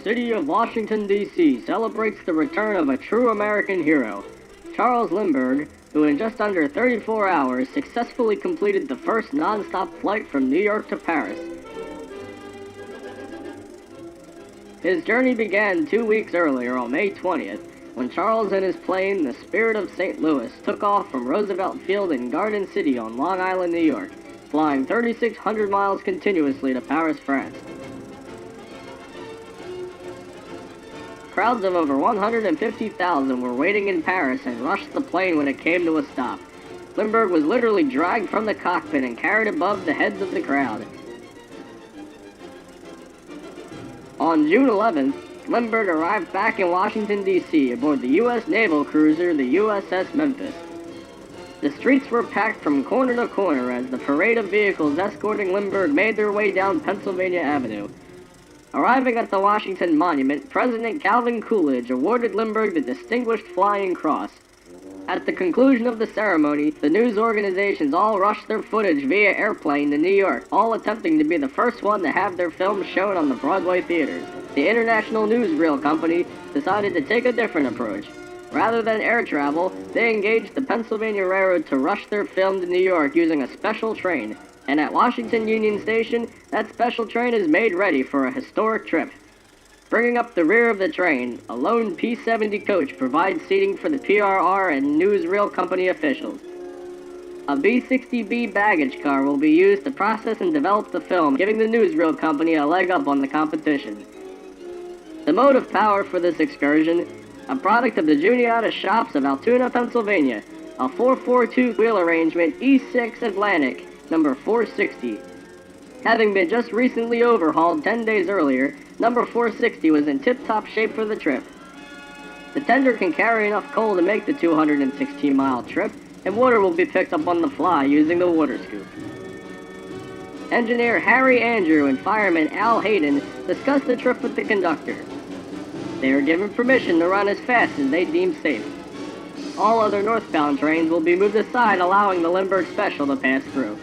city of Washington, D.C. celebrates the return of a true American hero, Charles Lindbergh, who in just under 34 hours successfully completed the first non-stop flight from New York to Paris. His journey began 2 weeks earlier on May 20th, when Charles and his plane, the Spirit of St. Louis, took off from Roosevelt Field in Garden City on Long Island, New York, flying 3,600 miles continuously to Paris, France. Crowds of over 150,000 were waiting in Paris and rushed the plane when it came to a stop. Lindbergh was literally dragged from the cockpit and carried above the heads of the crowd. On June 11th, Lindbergh arrived back in Washington, D.C. aboard the U.S. naval cruiser, the USS Memphis. The streets were packed from corner to corner as the parade of vehicles escorting Lindbergh made their way down Pennsylvania Avenue. Arriving at the Washington Monument, President Calvin Coolidge awarded Lindbergh the Distinguished Flying Cross. At the conclusion of the ceremony, the news organizations all rushed their footage via airplane to New York, all attempting to be the first one to have their films shown on the Broadway theaters. The International Newsreel Company decided to take a different approach. Rather than air travel, they engaged the Pennsylvania Railroad to rush their film to New York using a special train. And at Washington Union Station, that special train is made ready for a historic trip. Bringing up the rear of the train, a lone P-70 coach provides seating for the PRR and newsreel company officials. A B-60B baggage car will be used to process and develop the film, giving the newsreel company a leg up on the competition. The motive power for this excursion, a product of the Juniata shops of Altoona, Pennsylvania, a 442 wheel arrangement E6 Atlantic, number 460. Having been just recently overhauled 10 days earlier, number 460 was in tip-top shape for the trip. The tender can carry enough coal to make the 216-mile trip, and water will be picked up on the fly using the water scoop. Engineer Harry Andrew and fireman Al Hayden discussed the trip with the conductor. They are given permission to run as fast as they deem safe. All other northbound trains will be moved aside, allowing the Lindbergh Special to pass through.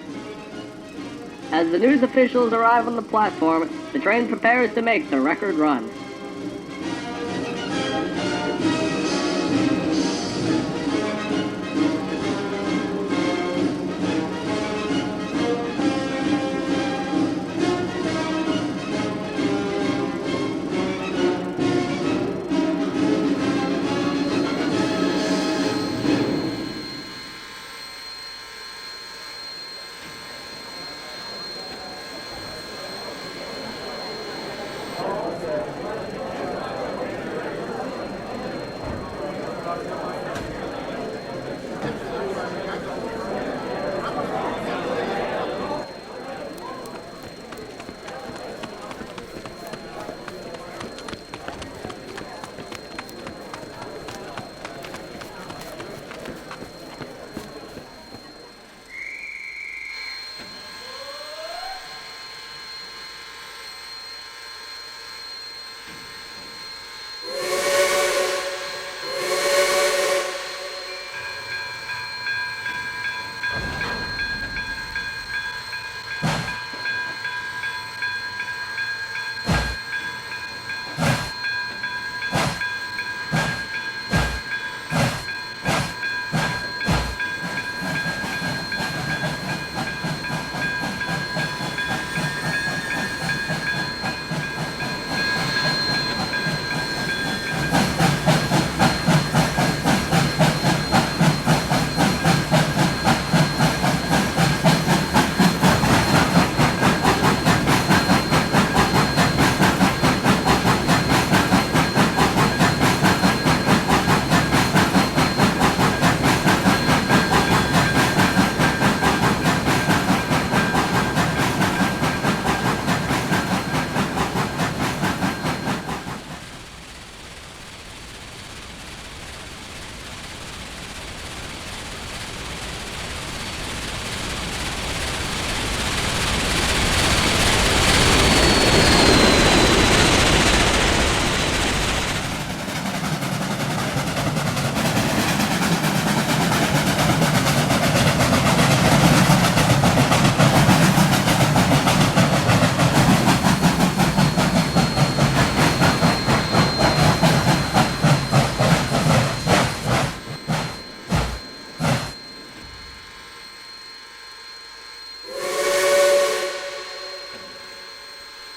As the news officials arrive on the platform, the train prepares to make the record run.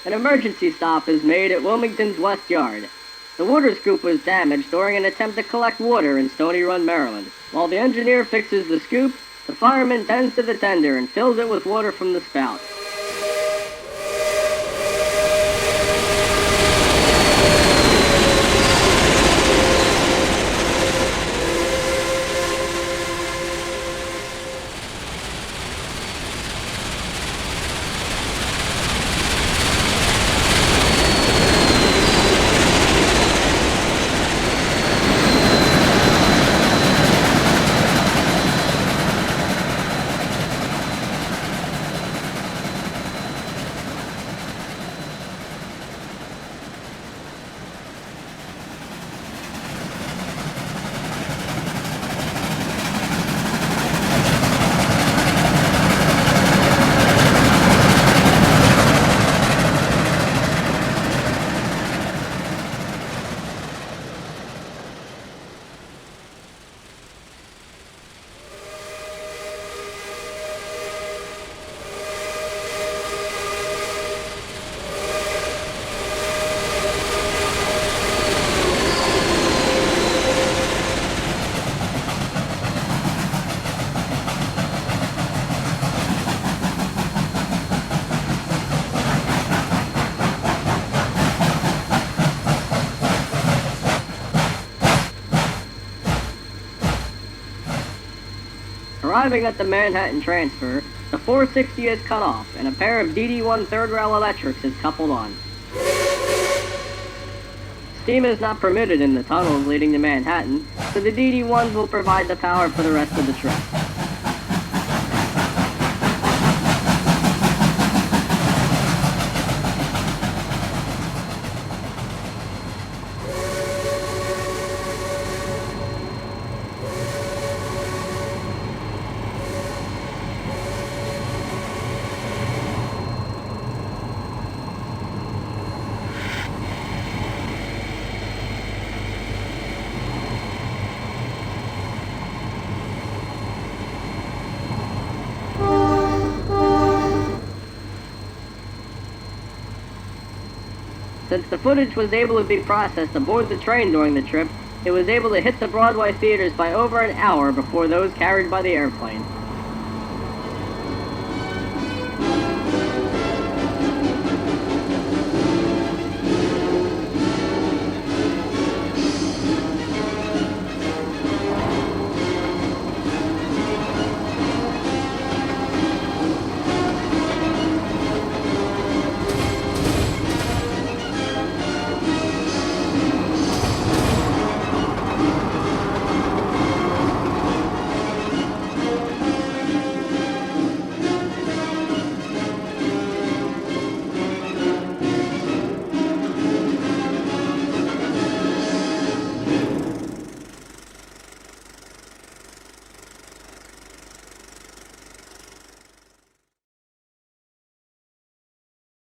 an emergency stop is made at Wilmington's West Yard. The water scoop was damaged during an attempt to collect water in Stony Run, Maryland. While the engineer fixes the scoop, the fireman bends to the tender and fills it with water from the spout. Arriving at the Manhattan transfer, the 460 is cut off, and a pair of DD1 third-rail electrics is coupled on. Steam is not permitted in the tunnels leading to Manhattan, so the DD1s will provide the power for the rest of the trip. Since the footage was able to be processed aboard the train during the trip, it was able to hit the Broadway theaters by over an hour before those carried by the airplane.